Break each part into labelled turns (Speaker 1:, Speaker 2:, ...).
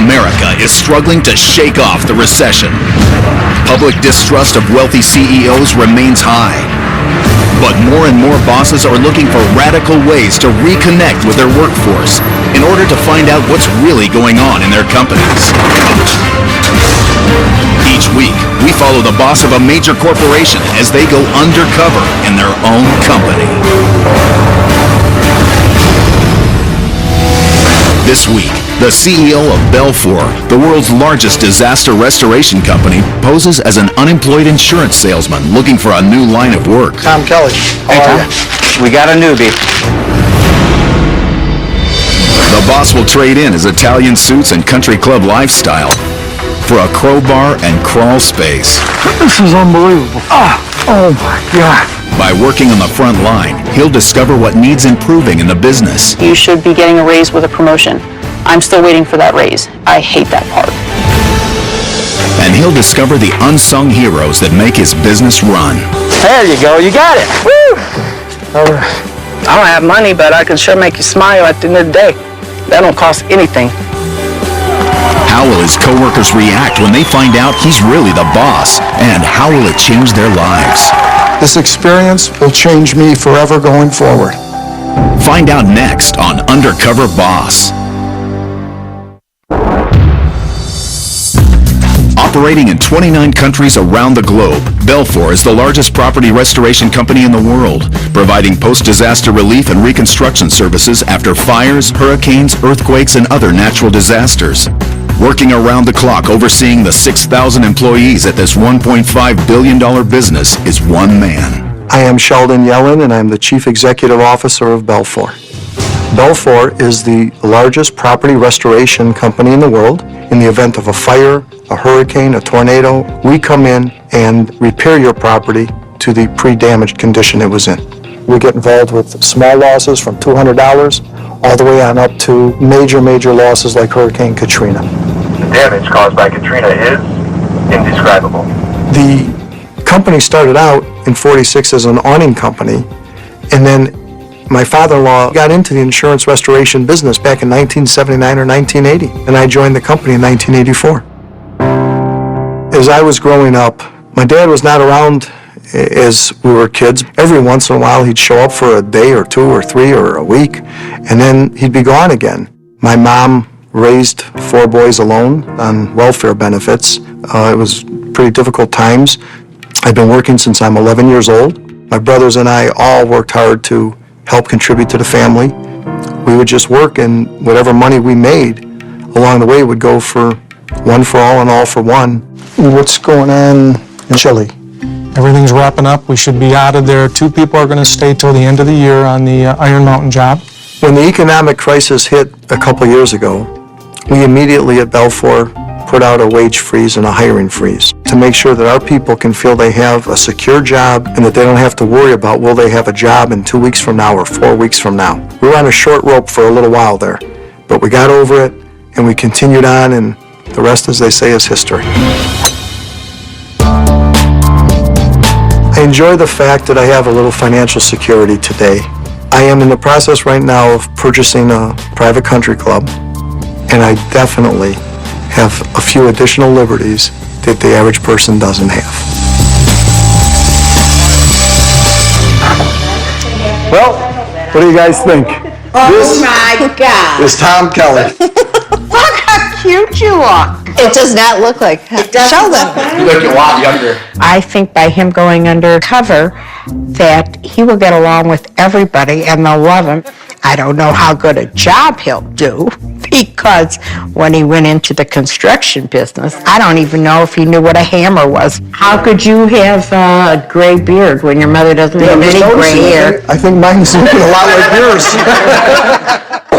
Speaker 1: America is struggling to shake off the recession. Public distrust of wealthy CEOs remains high. But more and more bosses are looking for radical ways to reconnect with their workforce in order to find out what's really going on in their companies. Each week, we follow the boss of a major corporation as they go undercover in their own company. This week, the CEO of Belfor, the world's largest disaster restoration company, poses as an unemployed insurance salesman looking for a new line of work.
Speaker 2: Tom Kelly.
Speaker 3: Hey, Tom. We got a newbie.
Speaker 1: The boss will trade in his Italian suits and country club lifestyle for a crowbar and crawl space.
Speaker 2: This is unbelievable. Oh my God.
Speaker 1: By working on the front line, he'll discover what needs improving in the business.
Speaker 4: You should be getting a raise with a promotion. I'm still waiting for that raise. I hate that part.
Speaker 1: And he'll discover the unsung heroes that make his business run.
Speaker 3: There you go. You got it. Woo!
Speaker 2: All right.
Speaker 3: I don't have money, but I can sure make you smile at the end of the day. That don't cost anything.
Speaker 1: How will his coworkers react when they find out he's really the boss? And how will it change their lives?
Speaker 2: This experience will change me forever going forward.
Speaker 1: Find out next on Undercover Boss. Operating in 29 countries around the globe, Belfor is the largest property restoration company in the world, providing post-disaster relief and reconstruction services after fires, hurricanes, earthquakes, and other natural disasters. Working around the clock overseeing the 6,000 employees at this $1.5 billion business is one man.
Speaker 2: I am Sheldon Yellen, and I'm the Chief Executive Officer of Belfor. Belfor is the largest property restoration company in the world. In the event of a fire, a hurricane, a tornado, we come in and repair your property to the pre-damaged condition it was in. We get involved with small losses from $200 all the way on up to major losses like Hurricane Katrina.
Speaker 5: The damage caused by Katrina is indescribable.
Speaker 2: The company started out in '46 as an awning company, and then my father-in-law got into the insurance restoration business back in 1979 or 1980, and I joined the company in 1984. As I was growing up, my dad was not around as we were kids. Every once in a while, he'd show up for a day or two or three or a week, and then he'd be gone again. My mom raised 4 boys alone on welfare benefits. It was pretty difficult times. I've been working since I'm 11 years old. My brothers and I all worked hard to help contribute to the family. We would just work, and whatever money we made along the way would go for one for all and all for one. What's going on in Chile?
Speaker 6: Everything's wrapping up. We should be out of there. 2 people are going to stay till the end of the year on the Iron Mountain job.
Speaker 2: When the economic crisis hit a couple years ago, we immediately at Belfor put out a wage freeze and a hiring freeze to make sure that our people can feel they have a secure job and that they don't have to worry about will they have a job in 2 weeks from now or 4 weeks from now. We were on a short rope for a little while there, but we got over it and we continued on, and the rest, as they say, is history. I enjoy the fact that I have a little financial security today. I am in the process right now of purchasing a private country club, and I definitely have a few additional liberties that the average person doesn't have. Well, what do you guys think?
Speaker 7: Oh my God.
Speaker 2: This is Tom Kelly.
Speaker 7: Look how cute you look. It does not look like Sheldon.
Speaker 3: You look a lot younger.
Speaker 7: I think by him going undercover that he will get along with everybody and they'll love him. I don't know how good a job he'll do, because when he went into the construction business, I don't even know if he knew what a hammer was. How could you have a gray beard when your mother doesn't have any gray hair?
Speaker 2: I think mine's looking a lot like yours.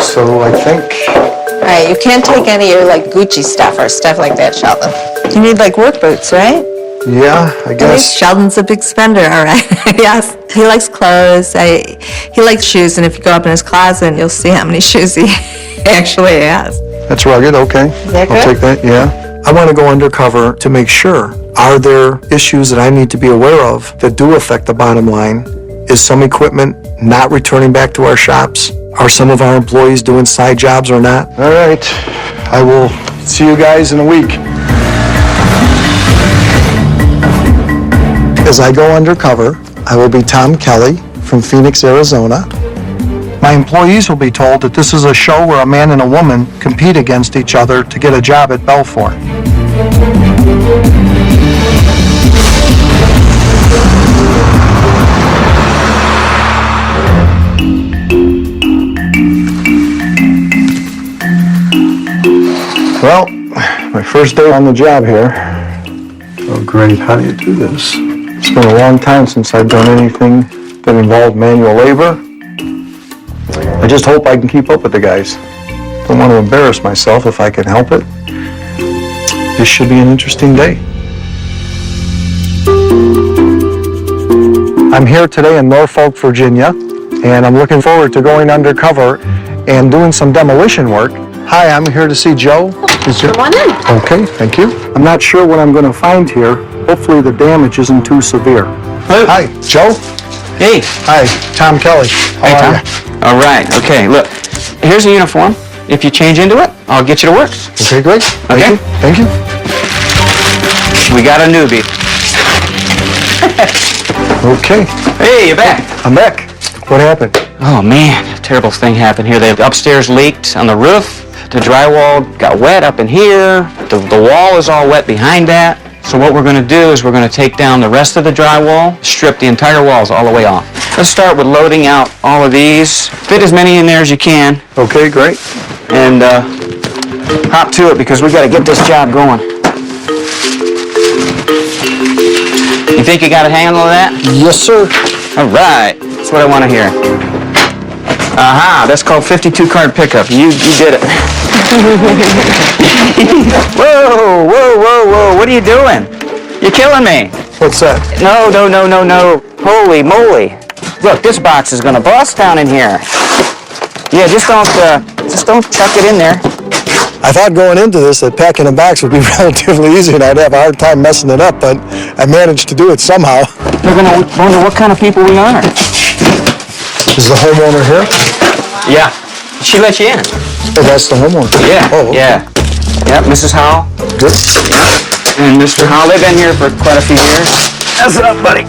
Speaker 2: So I think...
Speaker 8: All right, you can't take any of your like Gucci stuff or stuff like that, Sheldon. You need like work boots, right?
Speaker 2: Yeah, I guess.
Speaker 8: Sheldon's a big spender, all right. Yes, he likes clothes. He likes shoes, and if you go up in his closet, you'll see how many shoes he actually has.
Speaker 2: That's rugged, okay.
Speaker 8: Is that
Speaker 2: I'll
Speaker 8: good?
Speaker 2: take that, yeah. I want to go undercover to make sure. Are there issues that I need to be aware of that do affect the bottom line? Is some equipment not returning back to our shops? Are some of our employees doing side jobs or not? All right, I will See you guys in a week. As I go undercover, I will be Tom Kelly from Phoenix, Arizona. My employees will be told that this is a show where a man and a woman compete against each other to get a job at Belfour. Well, my first day on the job here.
Speaker 9: Oh, great. How do you do this?
Speaker 2: It's been a long time since I've done anything that involved manual labor. I just hope I can keep up with the guys. Don't want to embarrass myself if I can help it. This should be an interesting day. I'm here today in Norfolk, Virginia, and I'm looking forward to going undercover and doing some demolition work. Hi, I'm here to see Joe.
Speaker 4: Come on in.
Speaker 2: Okay, thank you. I'm not sure what I'm going to find here. Hopefully the damage isn't too severe. Hi, Joe.
Speaker 10: Hey.
Speaker 2: Hi, Tom Kelly.
Speaker 10: Hey,
Speaker 2: How are
Speaker 10: Tom. All right. Okay, look. Here's a uniform. If you change into it, I'll get you to work.
Speaker 2: Okay, great.
Speaker 10: Okay.
Speaker 2: Thank you.
Speaker 10: We got a newbie.
Speaker 2: Okay.
Speaker 10: Hey, you're back.
Speaker 2: I'm back. What happened?
Speaker 10: Oh, man. A terrible thing happened here. The upstairs leaked on the roof. The drywall got wet up in here. The wall is all wet behind that. So what we're going to do is we're going to take down the rest of the drywall, strip the entire walls all the way off. Let's start with loading out all of these. Fit as many in there as you can.
Speaker 2: Okay, great.
Speaker 10: And hop to it because we got to get this job going. You think you got a handle of that?
Speaker 2: Yes, sir.
Speaker 10: All right. That's what I want to hear. Aha, that's called 52 card pickup. You did it. Whoa, whoa, whoa, whoa. What are you doing? You're killing me.
Speaker 2: What's that?
Speaker 10: No. Holy moly. Look, this box is going to bust down in here. Yeah, just don't chuck it in there.
Speaker 2: I thought going into this that packing a box would be relatively easy and I'd have a hard time messing it up, but I managed to do it somehow.
Speaker 10: They're going to wonder what kind of people we are.
Speaker 2: Is the homeowner here?
Speaker 10: Yeah. She let you in.
Speaker 2: Oh, that's the homeowner?
Speaker 10: Yeah.
Speaker 2: Oh, okay.
Speaker 10: Yeah. Yep, Mrs. Howell.
Speaker 2: Good.
Speaker 10: And Mr. Howell, they've been here for quite a few years. What's up, buddy?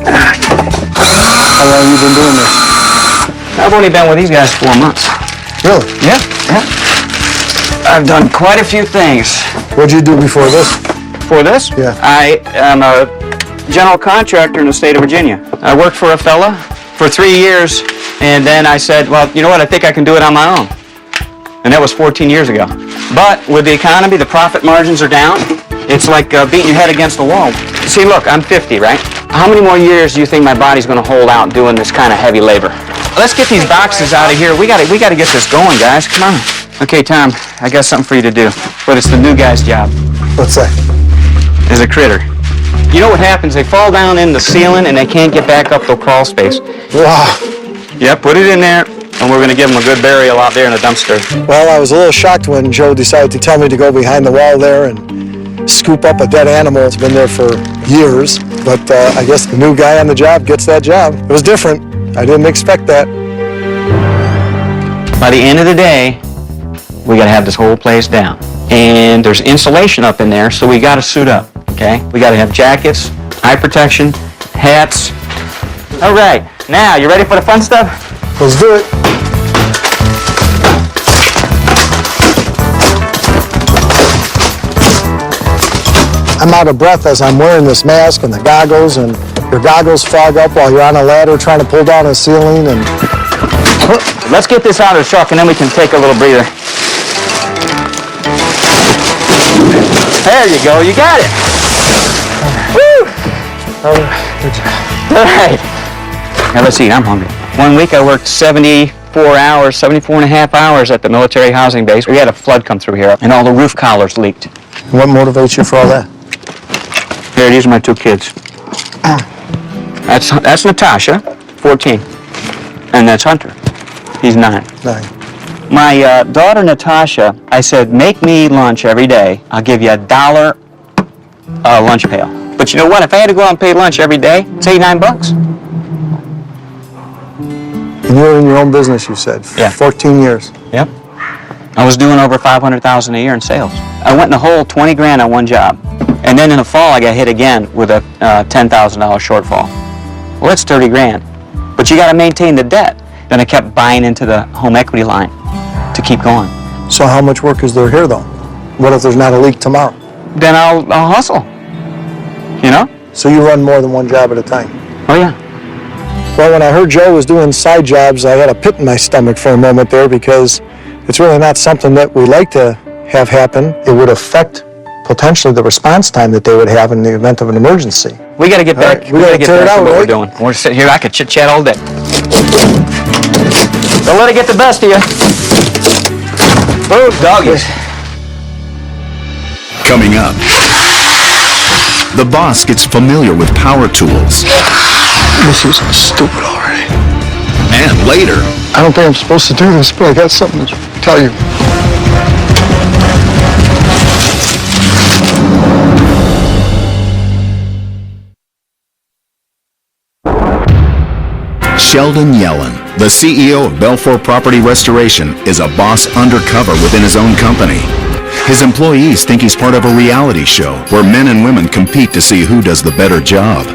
Speaker 2: How long have you been doing this?
Speaker 10: I've only been with these guys 4 months.
Speaker 2: Really?
Speaker 10: Yeah. I've done quite a few things.
Speaker 2: What'd you do before this?
Speaker 10: For this?
Speaker 2: Yeah.
Speaker 10: I am a general contractor in the state of Virginia. I worked for a fella for 3 years, and then I said, well, you know what, I think I can do it on my own. And that was 14 years ago. But with the economy, the profit margins are down. It's like beating your head against the wall. See, look, I'm 50, right? How many more years do you think my body's going to hold out doing this kind of heavy labor? Let's get these boxes out of here. We got to get this going, guys. Come on. Okay, Tom, I got something for you to do, but it's the new guy's job.
Speaker 2: What's that?
Speaker 10: There's a critter. You know what happens? They fall down in the ceiling and they can't get back up the crawl space.
Speaker 2: Wow.
Speaker 10: Yep, put it in there, and we're going to give them a good burial out there in the dumpster.
Speaker 2: Well, I was a little shocked when Joe decided to tell me to go behind the wall there and scoop up a dead animal that's been there for years. But I guess the new guy on the job gets that job. It was different. I didn't expect that.
Speaker 10: By the end of the day, we got to have this whole place down. And there's insulation up in there, so we got to suit up, okay? We got to have jackets, eye protection, hats. All right, now, you ready for the fun stuff?
Speaker 2: Let's do it. I'm out of breath as I'm wearing this mask and the goggles, and your goggles fog up while you're on a ladder trying to pull down a ceiling. And
Speaker 10: Let's get this out of the truck, and then we can take a little breather. There you go, you got it. Woo!
Speaker 2: good job.
Speaker 10: All right. Now let's eat, I'm hungry. 1 week I worked 74 and a half hours at the military housing base. We had a flood come through here, and all the roof collars leaked.
Speaker 2: What motivates you for all that?
Speaker 10: Here, these are my 2 kids. That's Natasha, 14, and that's Hunter. He's 9.
Speaker 2: 9.
Speaker 10: My daughter Natasha, I said, make me lunch every day. I'll give you $1 lunch pail. But you know what? If I had to go out and pay lunch every day, it's $89.
Speaker 2: And you were in your own business, you said.
Speaker 10: Yeah.
Speaker 2: 14 years.
Speaker 10: Yep. I was doing over $500,000 a year in sales. I went in the hole 20 grand on one job. And then in the fall, I got hit again with a $10,000 shortfall. Well, that's 30 grand. But you got to maintain the debt. Then I kept buying into the home equity line to keep going.
Speaker 2: So how much work is there here, though? What if there's not a leak tomorrow?
Speaker 10: Then I'll hustle, you know?
Speaker 2: So you run more than one job at a time?
Speaker 10: Oh, yeah.
Speaker 2: Well, when I heard Joe was doing side jobs, I had a pit in my stomach for a moment there because it's really not something that we like to have happen. It would affect potentially the response time that they would have in the event of an emergency.
Speaker 10: We got to get back.
Speaker 2: Right, we gotta
Speaker 10: get
Speaker 2: tear it
Speaker 10: back
Speaker 2: out,
Speaker 10: to what
Speaker 2: right?
Speaker 10: we're doing. We're sitting here. I could chit chat all day. Don't let it get the best of you. Boom, doggies.
Speaker 1: Coming up, the boss gets familiar with power tools.
Speaker 2: This is stupid already.
Speaker 1: And later,
Speaker 2: I don't think I'm supposed to do this, but I got something to tell you.
Speaker 1: Sheldon Yellen, the CEO of Belfour Property Restoration, is a boss undercover within his own company. His employees think he's part of a reality show where men and women compete to see who does the better job.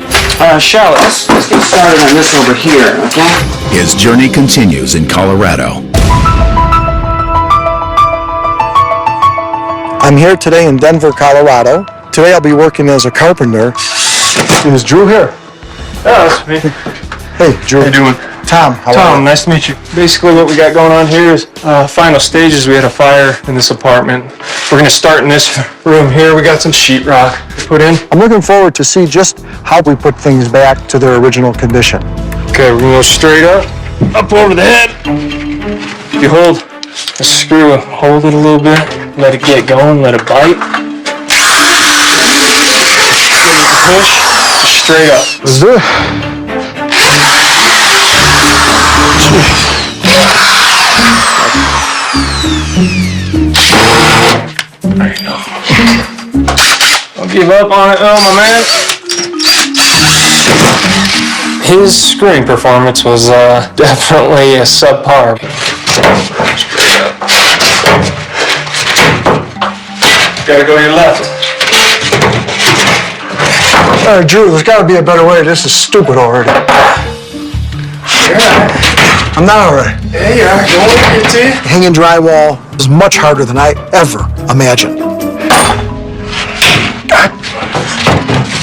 Speaker 10: Charlotte, let's get started on this over here, okay?
Speaker 1: His journey continues in Colorado.
Speaker 2: I'm here today in Denver, Colorado. Today I'll be working as a carpenter. Is Drew here?
Speaker 6: Yeah, that's me.
Speaker 2: Hey, Drew.
Speaker 6: How you doing?
Speaker 2: Tom, how are
Speaker 6: Tom,
Speaker 2: you?
Speaker 6: nice to meet you. Basically what we got going on here is final stages. We had a fire in this apartment. We're gonna start in this room here. We got some sheetrock to put in.
Speaker 2: I'm looking forward to see just how we put things back to their original condition.
Speaker 6: Okay, we're gonna go straight up over the head. You hold the screw, hold it a little bit, let it get going, let it bite. Then you can push just straight up.
Speaker 2: Let's do it.
Speaker 6: There you go. Don't give up on it, my man. His screwing performance was definitely a subpar. Straight up. Gotta go to your left.
Speaker 2: All right, Drew, there's got to be a better way. This is stupid already.
Speaker 6: You're right.
Speaker 2: I'm not all right.
Speaker 6: Yeah, you are. Don't let it get to you.
Speaker 2: Hanging drywall is much harder than I ever imagined.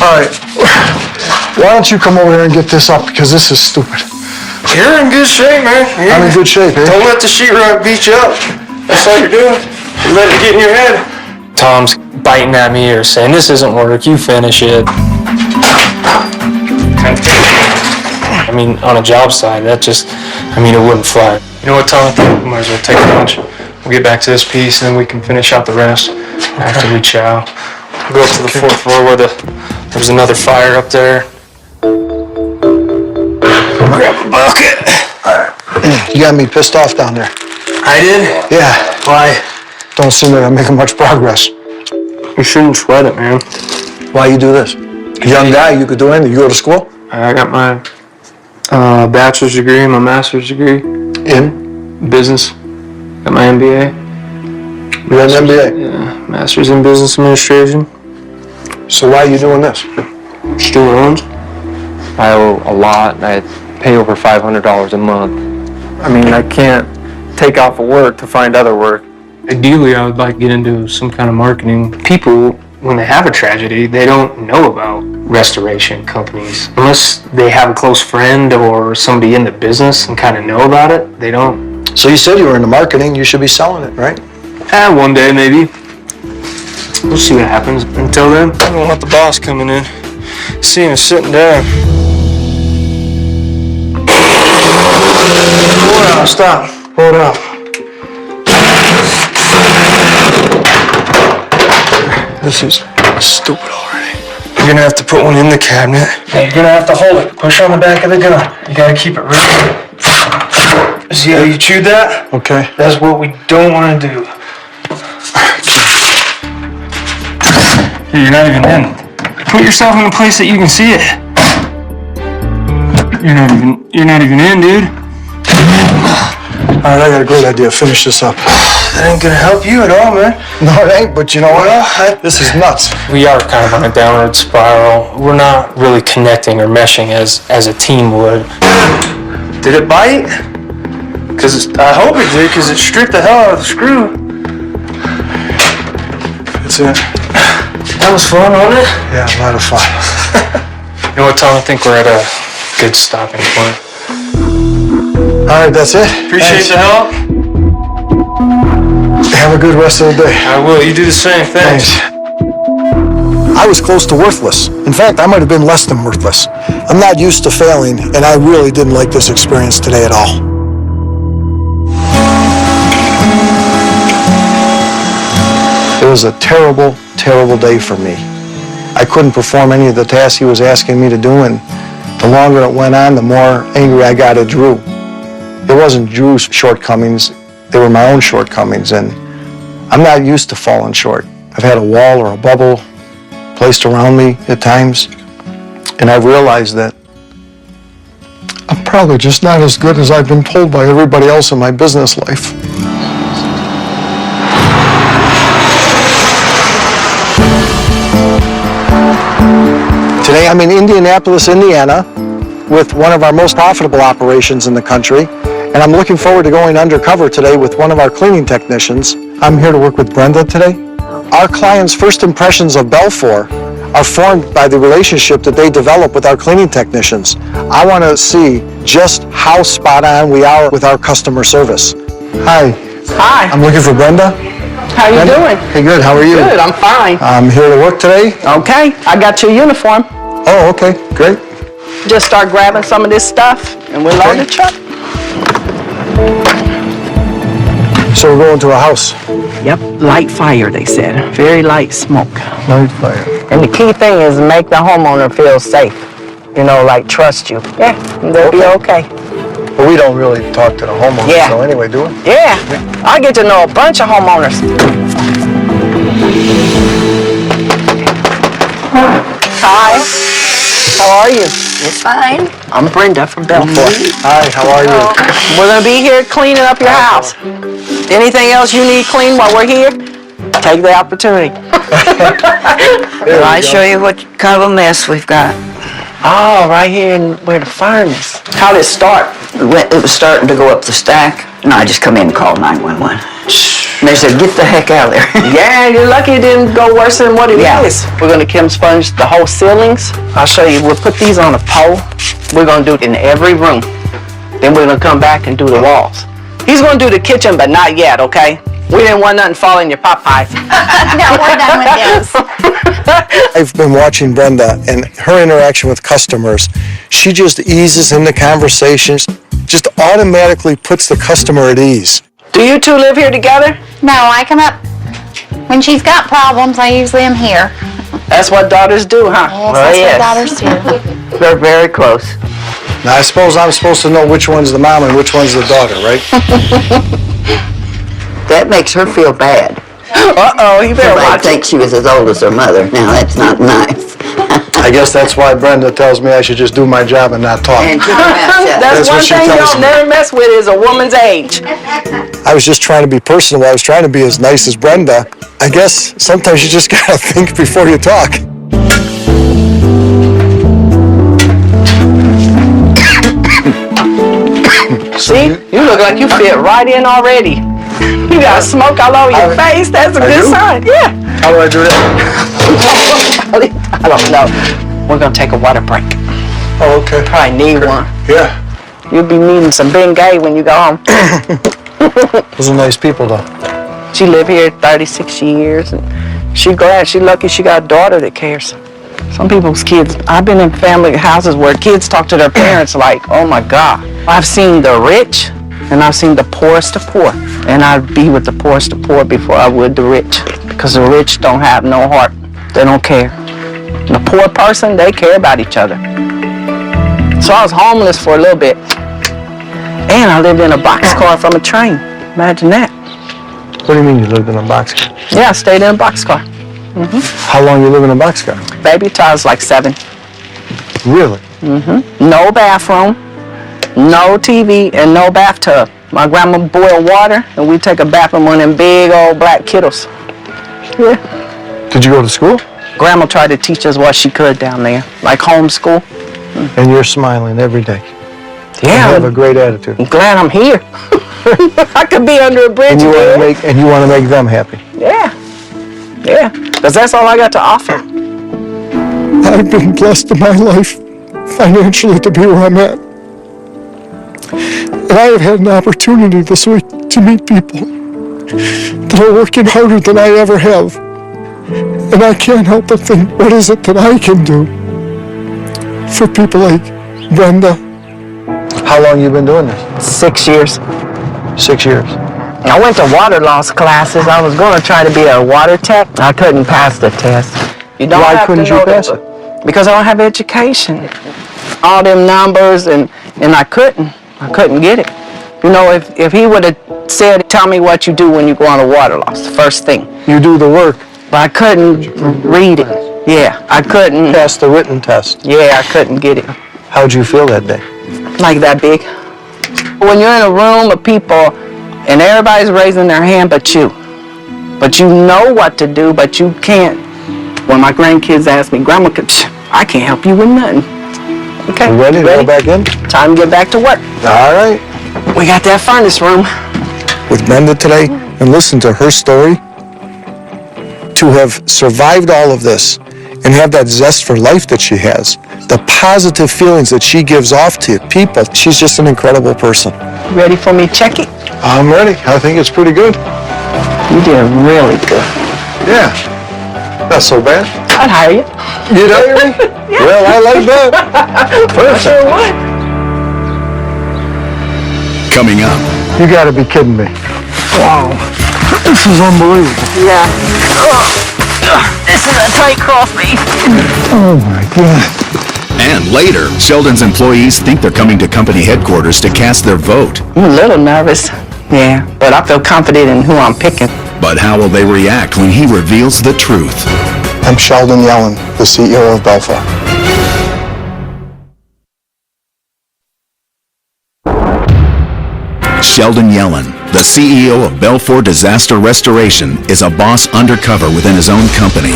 Speaker 2: All right, why don't you come over here and get this up, because this is stupid.
Speaker 6: You're in good shape, man.
Speaker 2: I'm in good shape, eh?
Speaker 6: Don't let the sheetrock beat you up. That's all you're doing. You let it get in your head. Tom's biting at me or saying, this isn't work, you finish it. I mean, on a job site, that just, it wouldn't fly. You know what, Tom? We might as well take lunch. We'll get back to this piece and then we can finish out the rest after we chow. We'll go up to the fourth floor where there's another fire up there. Grab a bucket.
Speaker 2: You got me pissed off down there.
Speaker 6: I did?
Speaker 2: Yeah.
Speaker 6: Why?
Speaker 2: Don't seem like I'm making much progress.
Speaker 6: You shouldn't sweat it, man.
Speaker 2: Why you do this? Young guy, you could do anything. You go to school?
Speaker 6: I got my bachelor's degree, my master's degree
Speaker 2: In?
Speaker 6: business. Got my MBA.
Speaker 2: You got an MBA?
Speaker 6: Yeah, master's in business administration.
Speaker 2: So why are you doing this?
Speaker 6: Student loans.
Speaker 11: I owe a lot. I pay over $500 a month. I can't take off of work to find other work.
Speaker 6: Ideally, I would like to get into some kind of marketing. People, when they have a tragedy, they don't know about restoration companies. Unless they have a close friend or somebody in the business and kind of know about it, they don't.
Speaker 2: So you said you were into marketing. You should be selling it, right?
Speaker 6: One day, maybe. We'll see what happens. Until then, I don't want the boss coming in, seeing us sitting down. Hold on, stop. Hold up. This is stupid already. You're gonna have to put one in the cabinet. And you're gonna have to hold it. Push on the back of the gun. You gotta keep it really. See how you chewed that?
Speaker 2: Okay.
Speaker 6: That's what we don't want to do. You're not even in. Put yourself in a place that you can see it. You're not even in, dude.
Speaker 2: All right, I got a great idea. Finish this up.
Speaker 6: That ain't gonna help you at all, man.
Speaker 2: No, it ain't, but you know what? This is nuts.
Speaker 6: We are kind of on a downward spiral. We're not really connecting or meshing as a team would. Did it bite? I hope it did, because it stripped the hell out of the screw.
Speaker 2: That's it.
Speaker 6: That was fun, wasn't it?
Speaker 2: Yeah, a lot of fun.
Speaker 6: You know what, Tom? I think we're at a good stopping point.
Speaker 2: All right, that's it.
Speaker 6: Appreciate the help.
Speaker 2: Have a good rest of the day.
Speaker 6: I will. You do the same. Thanks.
Speaker 2: I was close to worthless. In fact, I might have been less than worthless. I'm not used to failing, and I really didn't like this experience today at all. It was a terrible, terrible day for me. I couldn't perform any of the tasks he was asking me to do, and the longer it went on, the more angry I got at Drew. It wasn't Drew's shortcomings, they were my own shortcomings, and I'm not used to falling short. I've had a wall or a bubble placed around me at times, and I've realized that I'm probably just not as good as I've been told by everybody else in my business life. Today I'm in Indianapolis, Indiana, with one of our most profitable operations in the country, and I'm looking forward to going undercover today with one of our cleaning technicians. I'm here to work with Brenda today. Our clients' first impressions of Belfour are formed by the relationship that they develop with our cleaning technicians. I want to see just how spot on we are with our customer service. Hi.
Speaker 3: Hi.
Speaker 2: I'm looking for Brenda.
Speaker 3: How you doing?
Speaker 2: Hey, good. How are you?
Speaker 3: Good, I'm fine.
Speaker 2: I'm here to work today.
Speaker 3: Okay, I got your uniform.
Speaker 2: Oh, okay. Great.
Speaker 3: Just start grabbing some of this stuff and we'll load the truck.
Speaker 2: So we're going to a house.
Speaker 3: Yep, light fire, they said. Very light smoke.
Speaker 2: Light fire.
Speaker 3: And the key thing is make the homeowner feel safe. You know, like trust you. Yeah, they'll be okay.
Speaker 2: But we don't really talk to the homeowners,
Speaker 3: Yeah.
Speaker 2: so anyway, do we?
Speaker 3: Yeah, I get to know a bunch of homeowners. Hi, how are you?
Speaker 7: It's fine.
Speaker 3: I'm Brenda from Belfour.
Speaker 2: Hi, how are you?
Speaker 3: We're gonna be here cleaning up your house. Anything else you need cleaned while we're here, take the opportunity.
Speaker 2: There
Speaker 7: I'll
Speaker 2: we go.
Speaker 7: show you what kind of a mess we've got.
Speaker 3: Oh, right here in where the furnace. How did it start?
Speaker 7: It was starting to go up the stack, and I just come in and called 911. And they said, get the heck out of there.
Speaker 3: Yeah, you're lucky it didn't go worse than what it is. We're gonna chem sponge the whole ceilings. I'll show you, we'll put these on a pole. We're gonna do it in every room. Then we're gonna come back and do the walls. He's gonna do the kitchen, but not yet, okay? We didn't want nothing falling in your pot pies.
Speaker 7: No, we're done with this.
Speaker 2: I've been watching Brenda and her interaction with customers. She just eases into conversations, just automatically puts the customer at ease.
Speaker 3: Do you two live here together?
Speaker 12: No, I come up, when she's got problems, I usually am here.
Speaker 3: That's what daughters do, huh?
Speaker 12: Yes, that's what daughters do.
Speaker 3: They're very close.
Speaker 2: Now, I suppose I'm supposed to know which one's the mom and which one's the daughter, right?
Speaker 7: That makes her feel bad.
Speaker 3: Uh-oh, you better
Speaker 7: I
Speaker 3: watch it.
Speaker 7: think she was as old as her mother. Now, that's not nice.
Speaker 2: I guess that's why Brenda tells me I should just do my job and not talk.
Speaker 7: And keep her mouth shut.
Speaker 3: That's
Speaker 2: what
Speaker 3: one
Speaker 2: she
Speaker 3: thing
Speaker 2: tells
Speaker 3: y'all
Speaker 2: me.
Speaker 3: never mess with is a woman's age.
Speaker 2: I was just trying to be personal. I was trying to be as nice as Brenda. I guess sometimes you just gotta think before you talk.
Speaker 3: See? You look like you fit right in already. You got smoke all over your face. That's a
Speaker 2: I
Speaker 3: good
Speaker 2: do?
Speaker 3: sign. Yeah.
Speaker 2: How do I do that?
Speaker 3: I don't know. We're gonna take a water break.
Speaker 2: Oh, okay.
Speaker 3: Probably need one.
Speaker 2: Yeah.
Speaker 3: You'll be needing some Bengay when you go home.
Speaker 2: Those are nice people, though.
Speaker 3: She lived here 36 years, and she's glad. She's lucky she got a daughter that cares. Some people's kids, I've been in family houses where kids talk to their parents like, oh my God. I've seen the rich, and I've seen the poorest of poor. And I'd be with the poorest of poor before I would the rich, because the rich don't have no heart. They don't care. The poor person, they care about each other. So I was homeless for a little bit, and I lived in a boxcar from a train. Imagine that.
Speaker 2: What do you mean you lived in a boxcar?
Speaker 3: Yeah, I stayed in a boxcar.
Speaker 2: How long you live in a boxcar?
Speaker 3: Baby, till I was like 7.
Speaker 2: Really?
Speaker 3: No bathroom, no TV, and no bathtub. My grandma boiled water, and we take a bath in one of them big old black kettles. Yeah.
Speaker 2: Did you go to school?
Speaker 3: Grandma tried to teach us what she could down there, like homeschool.
Speaker 2: And you're smiling every day.
Speaker 3: Yeah.
Speaker 2: You have a great attitude.
Speaker 3: I'm glad I'm here. I could be under a bridge.
Speaker 2: And you want to make them happy.
Speaker 3: Yeah. Yeah. Because that's all I got to offer.
Speaker 2: I've been blessed in my life financially to be where I'm at. And I have had an opportunity this week to meet people that are working harder than I ever have. And I can't help but think, what is it that I can do for people like Brenda? How long you been doing this?
Speaker 3: 6 years.
Speaker 2: 6 years.
Speaker 3: I went to water loss classes. I was going to try to be a water tech. I couldn't pass the test.
Speaker 2: Why couldn't you pass it?
Speaker 3: Because I don't have education. All them numbers, and I couldn't get it. You know, if he would have said, tell me what you do when you go on a water loss, the first thing.
Speaker 2: You do the work.
Speaker 3: But I couldn't read it. Yeah, I couldn't.
Speaker 2: Pass the written test.
Speaker 3: Yeah, I couldn't get it.
Speaker 2: How'd you feel that day?
Speaker 3: Like that big. When you're in a room of people and everybody's raising their hand but you know what to do, but you can't. When my grandkids ask me, Grandma, I can't help you with nothing. Okay.
Speaker 2: You ready to go back in?
Speaker 3: Time to get back to work.
Speaker 2: All right.
Speaker 3: We got that furnace room.
Speaker 2: With Brenda today, and listen to her story, to have survived all of this and have that zest for life that she has, the positive feelings that she gives off to people, she's just an incredible person.
Speaker 3: Ready for me to check it?
Speaker 2: I'm ready. I think it's pretty good.
Speaker 3: You did really good.
Speaker 2: Yeah. Not so bad.
Speaker 3: I'd hire you.
Speaker 2: You'd hire me?
Speaker 3: Yeah.
Speaker 2: Well, I like that. Perfect.
Speaker 3: I sure would.
Speaker 1: Coming up.
Speaker 2: You gotta be kidding me. Wow. This is unbelievable.
Speaker 3: Yeah. This is a tight cross beef.
Speaker 2: Oh my God.
Speaker 1: And later, Sheldon's employees think they're coming to company headquarters to cast their vote.
Speaker 3: I'm a little nervous. Yeah, but I feel confident in who I'm picking.
Speaker 1: But how will they react when he reveals the truth?
Speaker 2: I'm Sheldon Yellen, the CEO of Belfour.
Speaker 1: Sheldon Yellen, the CEO of Belfour Disaster Restoration, is a boss undercover within his own company.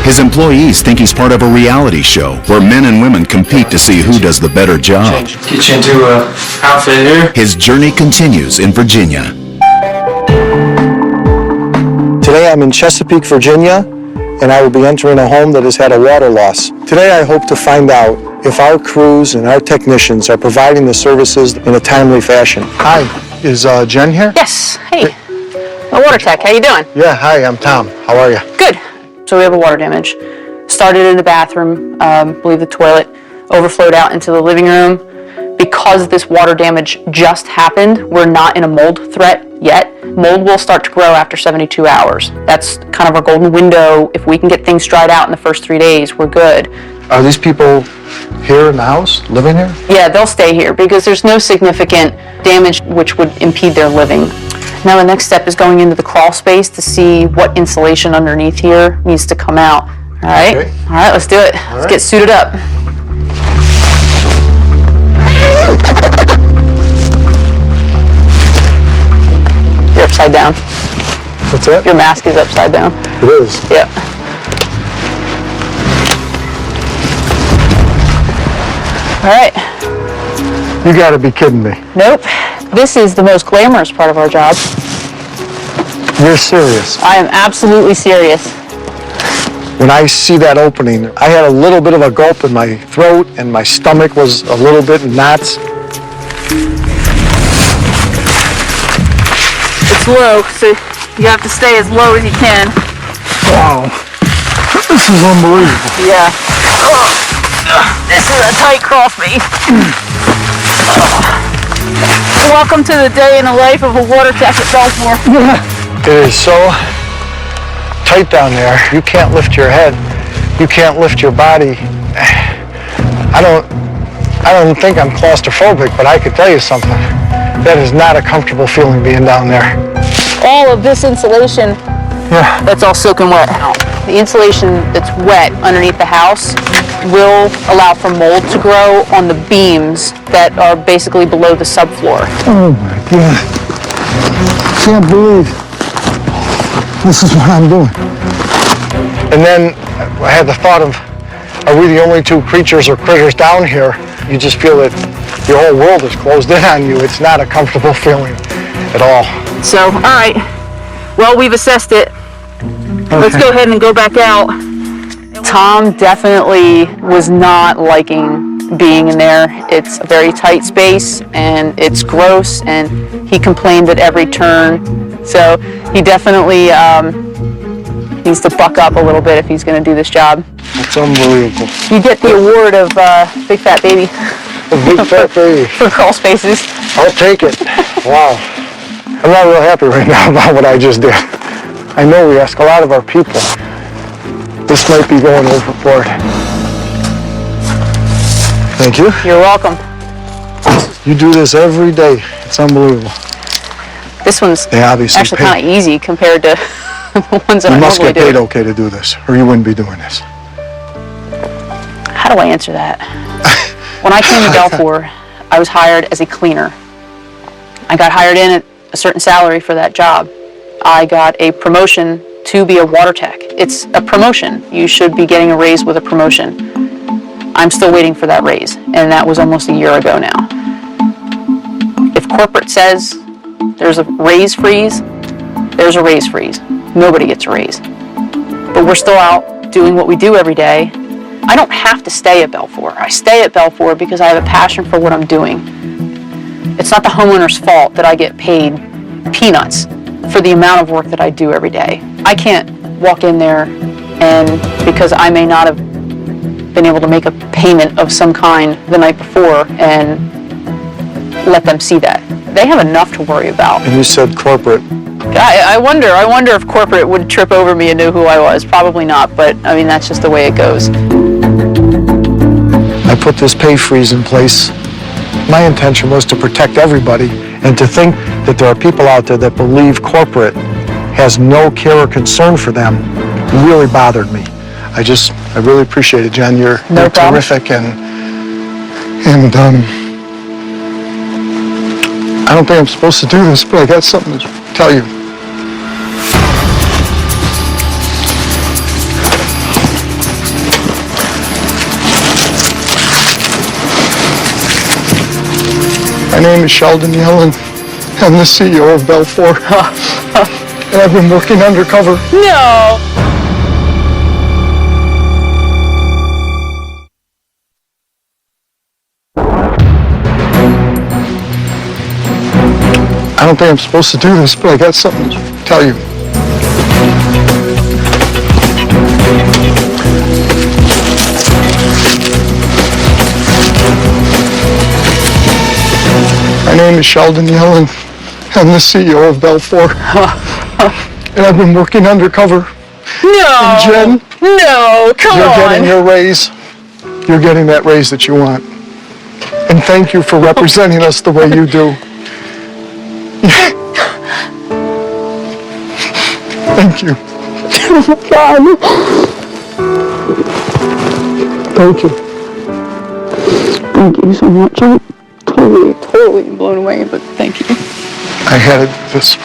Speaker 1: His employees think he's part of a reality show where men and women compete to see who does the better job.
Speaker 6: Get you into a outfit here.
Speaker 1: His journey continues in Virginia.
Speaker 2: Today I'm in Chesapeake, Virginia, and I will be entering a home that has had a water loss. Today I hope to find out if our crews and our technicians are providing the services in a timely fashion. Hi, is Jen here?
Speaker 4: Yes, hey. Water tech, how you doing?
Speaker 2: Yeah, hi, I'm Tom. How are you?
Speaker 4: Good. So we have a water damage. Started in the bathroom, I believe the toilet overflowed out into the living room. Because this water damage just happened, we're not in a mold threat yet. Mold will start to grow after 72 hours. That's kind of our golden window. If we can get things dried out in the first 3 days, we're good.
Speaker 2: Are these people here in the house, living here?
Speaker 4: Yeah, they'll stay here because there's no significant damage which would impede their living. Now the next step is going into the crawl space to see what insulation underneath here needs to come out. All right?
Speaker 2: Okay.
Speaker 4: All right, let's do it. Let's get suited up. You're upside down.
Speaker 2: What's that?
Speaker 4: Your mask is upside down.
Speaker 2: It is.
Speaker 4: Yep. All right.
Speaker 2: You gotta be kidding me.
Speaker 4: Nope. This is the most glamorous part of our job.
Speaker 2: You're serious.
Speaker 4: I am absolutely serious.
Speaker 2: When I see that opening, I had a little bit of a gulp in my throat and my stomach was a little bit in knots.
Speaker 4: It's low, so you have to stay as low as you can.
Speaker 2: Wow. This is unbelievable.
Speaker 4: Yeah. This is a tight cross beef. Welcome to the day in the life of a water tech at Belfour.
Speaker 2: It is so tight down there. You can't lift your head. You can't lift your body. I don't think I'm claustrophobic, but I could tell you something. That is not a comfortable feeling being down there.
Speaker 4: All of this insulation, that's all soaking wet. The insulation that's wet underneath the house will allow for mold to grow on the beams that are basically below the subfloor.
Speaker 2: Oh my God. Can't believe this is what I'm doing. And then I had the thought of, are we the only two creatures or critters down here? You just feel that your whole world is closed in on you. It's not a comfortable feeling at all.
Speaker 4: So, all right. Well, we've assessed it. Let's go ahead and go back out. Tom definitely was not liking being in there. It's a very tight space and it's gross, and he complained at every turn. So he definitely needs to buck up a little bit if he's going to do this job.
Speaker 2: It's unbelievable.
Speaker 4: You get the award of Big Fat Baby.
Speaker 2: Big Fat Baby.
Speaker 4: For crawl spaces.
Speaker 2: I'll take it. Wow. I'm not real happy right now about what I just did. I know we ask a lot of our people. This might be going overboard. Thank you.
Speaker 4: You're welcome.
Speaker 2: You do this every day. It's unbelievable.
Speaker 4: This one's actually kind of easy compared to the ones that I normally do.
Speaker 2: You must get paid okay to do this, or you wouldn't be doing this.
Speaker 4: How do I answer that? When I came to Belfour, I was hired as a cleaner. I got hired in at a certain salary for that job. I got a promotion to be a water tech. It's a promotion. You should be getting a raise with a promotion. I'm still waiting for that raise, and that was almost a year ago now. If corporate says there's a raise freeze, there's a raise freeze. Nobody gets a raise. But we're still out doing what we do every day. I don't have to stay at Belfour. I stay at Belfour because I have a passion for what I'm doing. It's not the homeowner's fault that I get paid peanuts for the amount of work that I do every day. I can't walk in there and because I may not have been able to make a payment of some kind the night before and let them see that. They have enough to worry about.
Speaker 2: And you said corporate.
Speaker 4: I wonder if corporate would trip over me and know who I was. Probably not, but I mean, that's just the way it goes.
Speaker 2: I put this pay freeze in place. My intention was to protect everybody, and to think that there are people out there that believe corporate has no care or concern for them really bothered me. I really appreciate it, Jen. You're terrific, and I don't think I'm supposed to do this, but I got something to tell you. My name is Sheldon Yellen. I'm the CEO of Belfour. And I've been working undercover.
Speaker 4: No!
Speaker 2: I don't think I'm supposed to do this, but I got something to tell you. My name is Sheldon Yellen. I'm the CEO of Belfour. And I've been working undercover.
Speaker 4: No!
Speaker 2: And Jen,
Speaker 4: no, come on!
Speaker 2: You're getting your raise. You're getting that raise that you want. And thank you for representing us the way you do. Thank you.
Speaker 4: Oh my God.
Speaker 2: Thank you.
Speaker 4: Thank you so much. I'm totally blown away, but thank you.
Speaker 2: I had this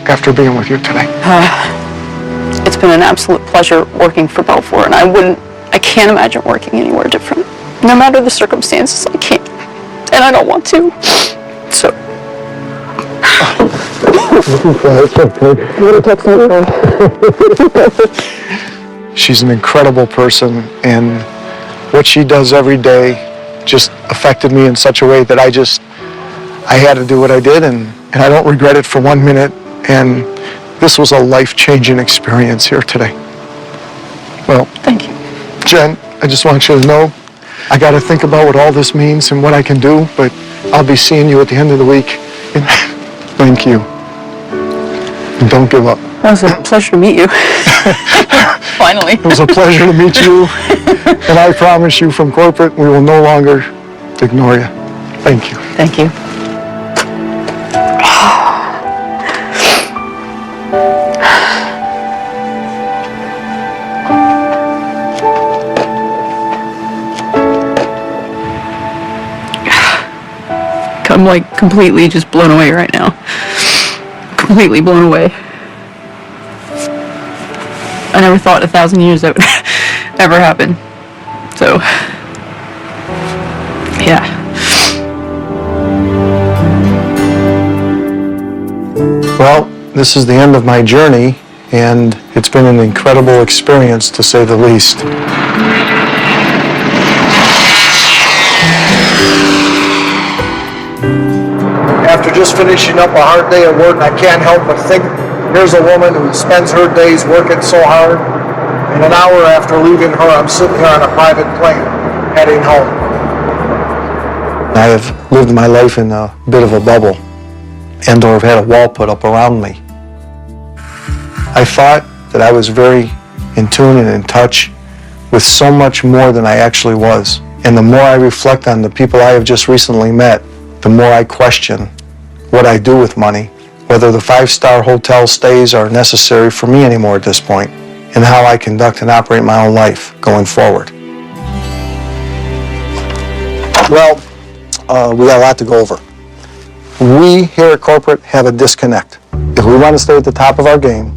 Speaker 2: after being with you today.
Speaker 4: It's been an absolute pleasure working for Belfour, and I can't imagine working anywhere different. No matter the circumstances, I can't. And I don't want to. So.
Speaker 2: She's an incredible person, and what she does every day just affected me in such a way that I had to do what I did, and I don't regret it for 1 minute. And this was a life-changing experience here today. Well,
Speaker 4: thank you.
Speaker 2: Jen, I just want you to know I got to think about what all this means and what I can do, but I'll be seeing you at the end of the week. Thank you. And don't give up.
Speaker 4: It was a pleasure to meet you. Finally.
Speaker 2: It was a pleasure to meet you. And I promise you from corporate, we will no longer ignore you. Thank you.
Speaker 4: Thank you. I'm like completely just blown away right now. completely blown away. I never thought in 1,000 years that would ever happen. So, yeah.
Speaker 2: Well, this is the end of my journey, and it's been an incredible experience, to say the least. After just finishing up a hard day at work, I can't help but think, here's a woman who spends her days working so hard, and an hour after leaving her, I'm sitting here on a private plane, heading home. I have lived my life in a bit of a bubble, and or have had a wall put up around me. I thought that I was very in tune and in touch with so much more than I actually was. And the more I reflect on the people I have just recently met, the more I question what I do with money, whether the five-star hotel stays are necessary for me anymore at this point, and how I conduct and operate my own life going forward. Well, we got a lot to go over. We here at corporate have a disconnect. If we want to stay at the top of our game,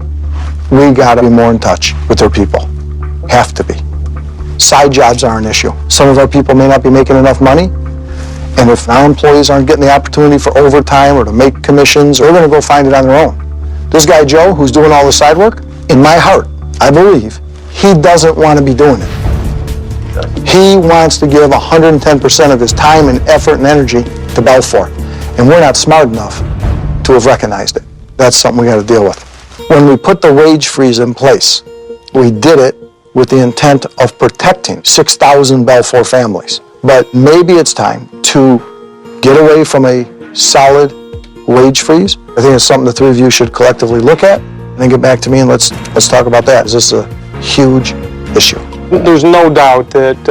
Speaker 2: we got to be more in touch with our people. Have to be. Side jobs are an issue. Some of our people may not be making enough money, and if our employees aren't getting the opportunity for overtime or to make commissions, we're going to go find it on their own. This guy Joe, who's doing all the side work, in my heart, I believe, he doesn't want to be doing it. He wants to give 110% of his time and effort and energy to Balfour, and we're not smart enough to have recognized it. That's something we got to deal with. When we put the wage freeze in place, we did it with the intent of protecting 6,000 Balfour families. But maybe it's time to get away from a solid wage freeze. I think it's something the three of you should collectively look at, and then get back to me and let's talk about that. Is this a huge issue?
Speaker 6: There's no doubt that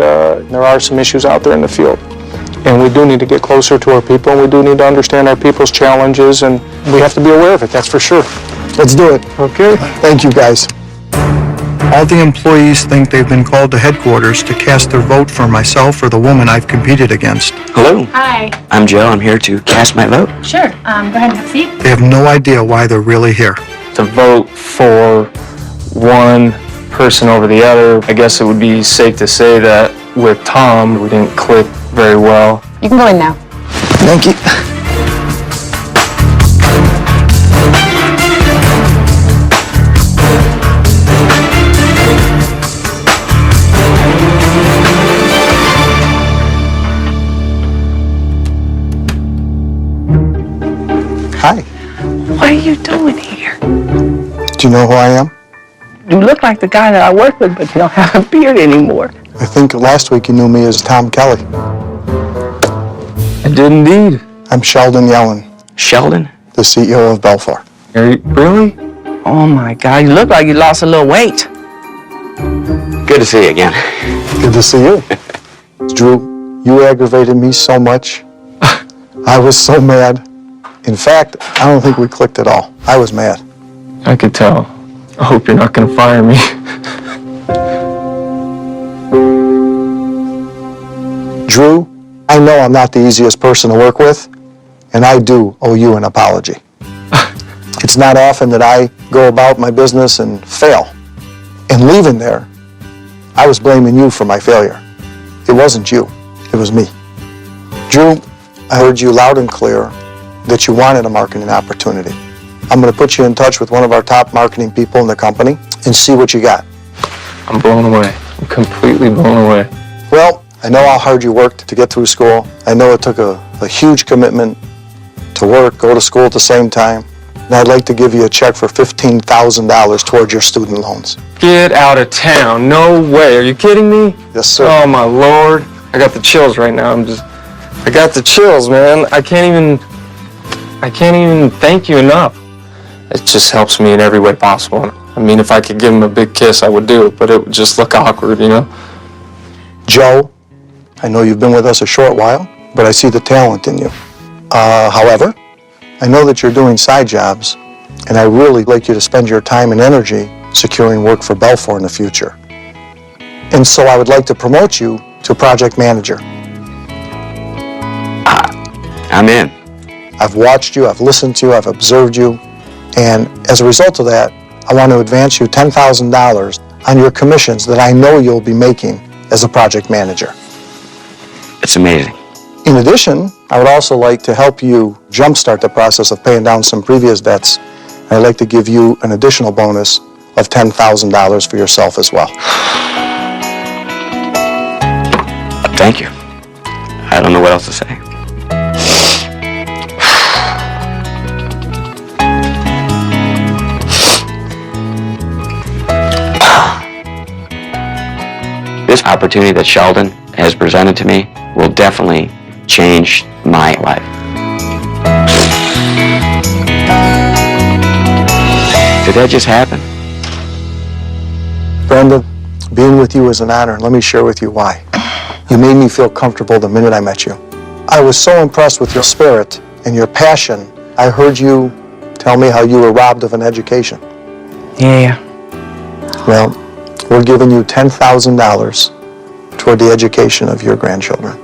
Speaker 6: there are some issues out there in the field. And we do need to get closer to our people, and we do need to understand our people's challenges, and we have to be aware of it, that's for sure.
Speaker 2: Let's do it.
Speaker 6: Okay.
Speaker 2: Thank you, guys. All the employees think they've been called to headquarters to cast their vote for myself or the woman I've competed against.
Speaker 10: Hello,
Speaker 12: Hi.
Speaker 10: I'm Joe. I'm here to cast my vote.
Speaker 12: Sure. Go ahead and have a seat.
Speaker 2: They have no idea why they're really here.
Speaker 11: To vote for one person over the other, I guess it would be safe to say that with Tom, we didn't click very well.
Speaker 12: You can go in now.
Speaker 2: Thank you. Hi.
Speaker 3: What are you doing here?
Speaker 2: Do you know who I am?
Speaker 3: You look like the guy that I work with, but you don't have a beard anymore.
Speaker 2: I think last week you knew me as Tom Kelly.
Speaker 11: I did indeed.
Speaker 2: I'm Sheldon Yellen,
Speaker 10: Sheldon?
Speaker 2: the CEO of Balfour.
Speaker 11: Really?
Speaker 3: Oh my God, you look like you lost a little weight.
Speaker 10: Good to see you again.
Speaker 2: Good to see you. Drew, you aggravated me so much. I was so mad. In fact, I don't think we clicked at all. I was mad.
Speaker 11: I could tell. I hope you're not gonna fire me.
Speaker 2: Drew, I know I'm not the easiest person to work with, and I do owe you an apology. It's not often that I go about my business and fail. And leaving there, I was blaming you for my failure. It wasn't you, it was me. Drew, I heard you loud and clear that you wanted a marketing opportunity. I'm going to put you in touch with one of our top marketing people in the company and see what you got.
Speaker 11: I'm blown away. I'm completely blown away.
Speaker 2: Well, I know how hard you worked to get through school. I know it took a huge commitment to work, go to school at the same time. And I'd like to give you a check for $15,000 towards your student loans.
Speaker 11: Get out of town. No way. Are you kidding me?
Speaker 2: Yes, sir.
Speaker 11: Oh, my Lord. I got the chills right now. I got the chills, man. I can't even thank you enough. It just helps me in every way possible. I mean, if I could give him a big kiss, I would do it, but it would just look awkward, you know?
Speaker 2: Joe, I know you've been with us a short while, but I see the talent in you. However, I know that you're doing side jobs, and I really like you to spend your time and energy securing work for Balfour in the future. And so I would like to promote you to project manager.
Speaker 10: I'm in.
Speaker 2: I've watched you, I've listened to you, I've observed you, And as a result of that, I want to advance you $10,000 on your commissions that I know you'll be making as a project manager.
Speaker 10: It's amazing.
Speaker 2: In addition, I would also like to help you jumpstart the process of paying down some previous debts. I'd like to give you an additional bonus of $10,000 for yourself as well.
Speaker 10: Thank you. I don't know what else to say. This opportunity that Sheldon has presented to me will definitely change my life. Did that just happen?
Speaker 2: Brenda, being with you is an honor, and let me share with you why. You made me feel comfortable the minute I met you. I was so impressed with your spirit and your passion. I heard you tell me how you were robbed of an education.
Speaker 3: Yeah.
Speaker 2: Well, we're giving you $10,000 toward the education of your grandchildren.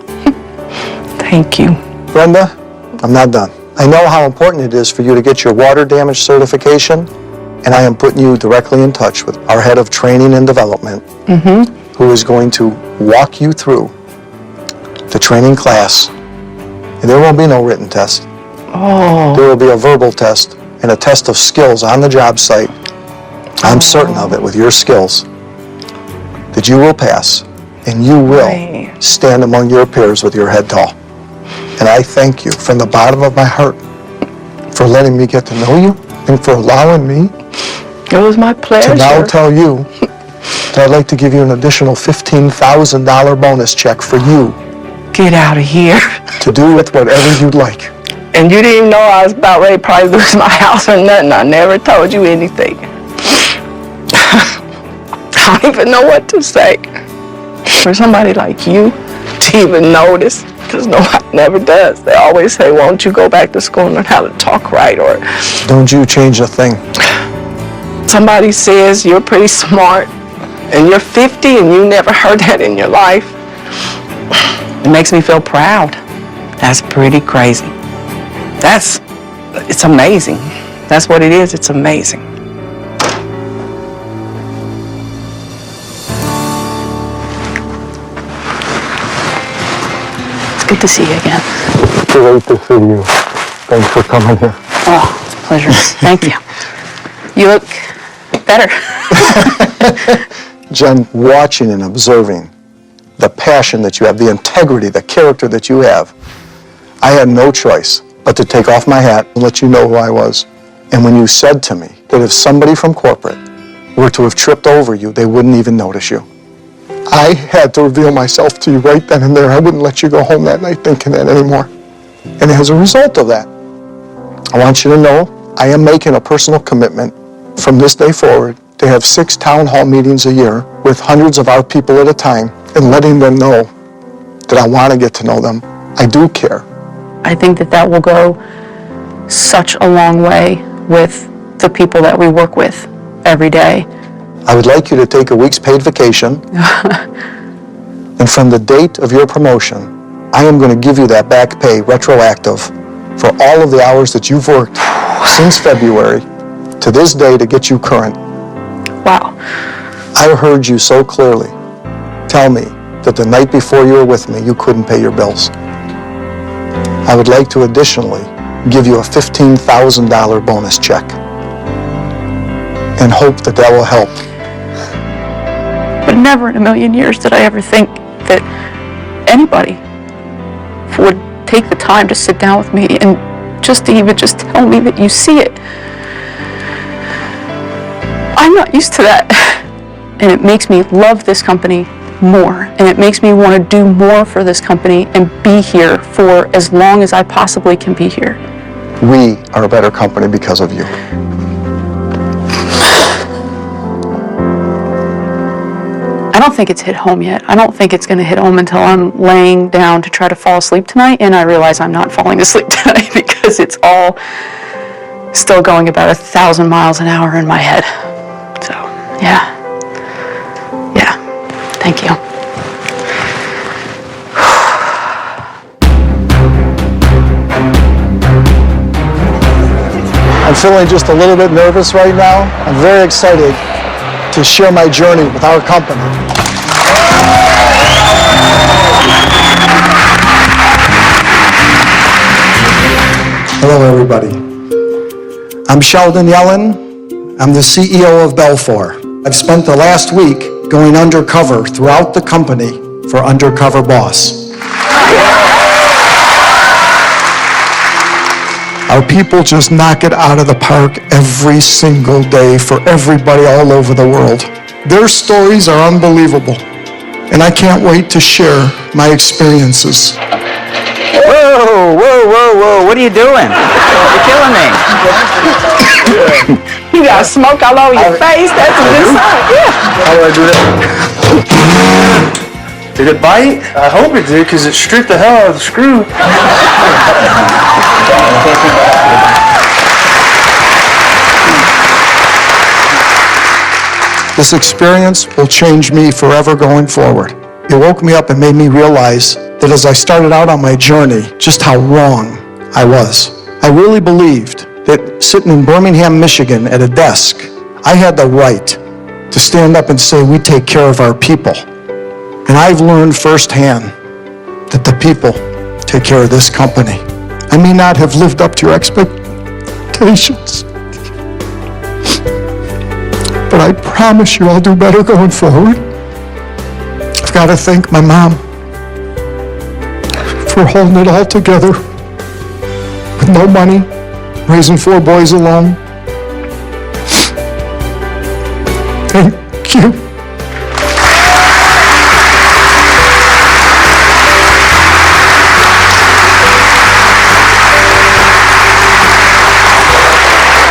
Speaker 3: Thank you.
Speaker 2: Brenda, I'm not done. I know how important it is for you to get your water damage certification, and I am putting you directly in touch with our head of training and development, who is going to walk you through the training class. And there won't be no written test.
Speaker 3: Oh.
Speaker 2: There will be a verbal test and a test of skills on the job site. I'm certain of it with your skills that you will pass, and you will stand among your peers with your head tall. And I thank you from the bottom of my heart for letting me get to know you and for allowing me
Speaker 3: It was my pleasure.
Speaker 2: to now tell you that I'd like to give you an additional $15,000 bonus check for you
Speaker 3: Get out of here.
Speaker 2: to do with whatever you'd like.
Speaker 3: And you didn't even know I was about ready to probably lose my house or nothing. I never told you anything. I don't even know what to say. For somebody like you to even notice, because nobody never does. They always say, won't you go back to school and learn how to talk right? Or
Speaker 2: Don't you change a thing.
Speaker 3: somebody says you're pretty smart and you're 50 and you never heard that in your life. It makes me feel proud. That's pretty crazy. It's amazing. That's what it is. It's amazing. It's good to see you again.
Speaker 2: Great to see you. Thanks for coming here.
Speaker 4: Oh, it's a pleasure. Thank you. You look better.
Speaker 2: Jen, watching and observing the passion that you have, the integrity, the character that you have, I had no choice but to take off my hat and let you know who I was. And when you said to me that if somebody from corporate were to have tripped over you, they wouldn't even notice you, I had to reveal myself to you right then and there. I wouldn't let you go home that night thinking that anymore. And as a result of that, I want you to know I am making a personal commitment from this day forward to have 6 town hall meetings a year with hundreds of our people at a time and letting them know that I want to get to know them. I do care.
Speaker 4: I think that will go such a long way with the people that we work with every day.
Speaker 2: I would like you to take a week's paid vacation. And from the date of your promotion, I am going to give you that back pay retroactive for all of the hours that you've worked since February to this day to get you current.
Speaker 4: Wow.
Speaker 2: I heard you so clearly tell me that the night before you were with me, you couldn't pay your bills. I would like to additionally give you a $15,000 bonus check and hope that that will help.
Speaker 4: But never in a million years did I ever think that anybody would take the time to sit down with me and just to even just tell me that you see it. I'm not used to that. And it makes me love this company more. And it makes me want to do more for this company and be here for as long as I possibly can be here.
Speaker 2: We are a better company because of you.
Speaker 4: I don't think it's hit home yet. I don't think it's going to hit home until I'm laying down to try to fall asleep tonight and I realize I'm not falling asleep tonight because it's all still going about 1,000 miles an hour in my head. So, yeah. Yeah. Thank you.
Speaker 2: I'm feeling just a little bit nervous right now. I'm very excited to share my journey with our company. Hello, everybody. I'm Sheldon Yellen. I'm the CEO of Belfour. I've spent the last week going undercover throughout the company for Undercover Boss. Our people just knock it out of the park every single day for everybody all over the world. Their stories are unbelievable, and I can't wait to share my experiences.
Speaker 10: Whoa, whoa, whoa, whoa, what are you doing? You're killing me.
Speaker 3: You got smoke all over your face. That's a good sign. Yeah.
Speaker 11: How do I do that? Did it bite? I hope it did, because it stripped the hell out of the screw.
Speaker 2: This experience will change me forever going forward. It woke me up and made me realize that as I started out on my journey, just how wrong I was. I really believed that sitting in Birmingham, Michigan at a desk, I had the right to stand up and say, we take care of our people. And I've learned firsthand that the people take care of this company. I may not have lived up to your expectations, but I promise you I'll do better going forward. I've got to thank my mom for holding it all together with no money, raising 4 boys alone. Thank you.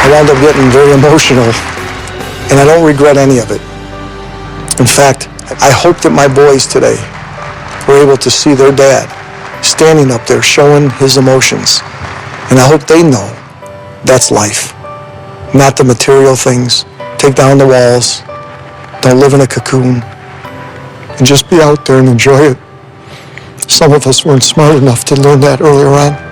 Speaker 2: I wound up getting very emotional, and I don't regret any of it. In fact, I hope that my boys today were able to see their dad standing up there showing his emotions. And I hope they know that's life, not the material things. Take down the walls, don't live in a cocoon, and just be out there and enjoy it. Some of us weren't smart enough to learn that earlier on.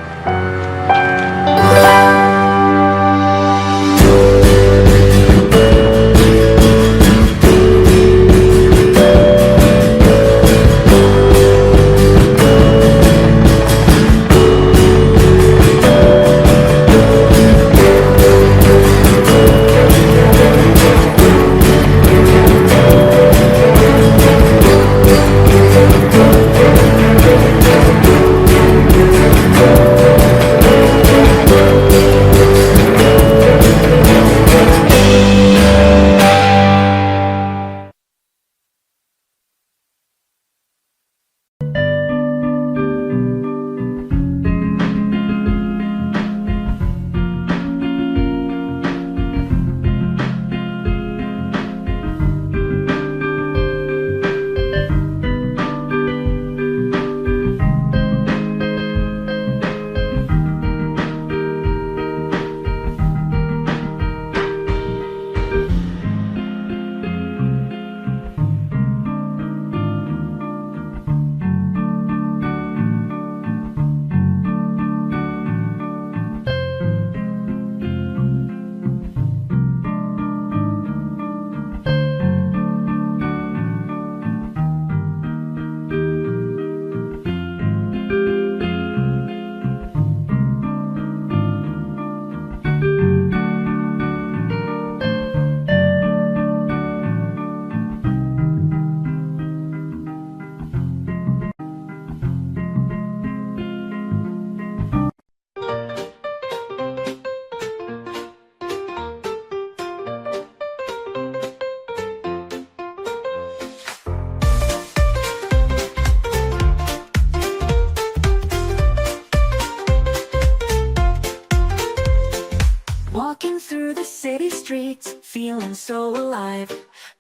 Speaker 13: Walking through the city streets, feeling so alive.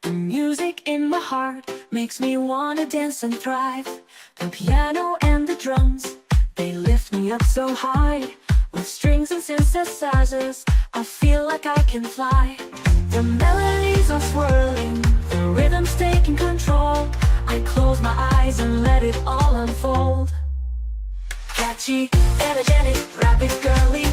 Speaker 13: The music in my heart makes me wanna dance and thrive. The piano and the drums, they lift me up so high. With strings and synthesizers, I feel like I can fly. The melodies are swirling, the rhythm's taking control. I close my eyes and let it all unfold. Catchy, energetic, rapid, girly,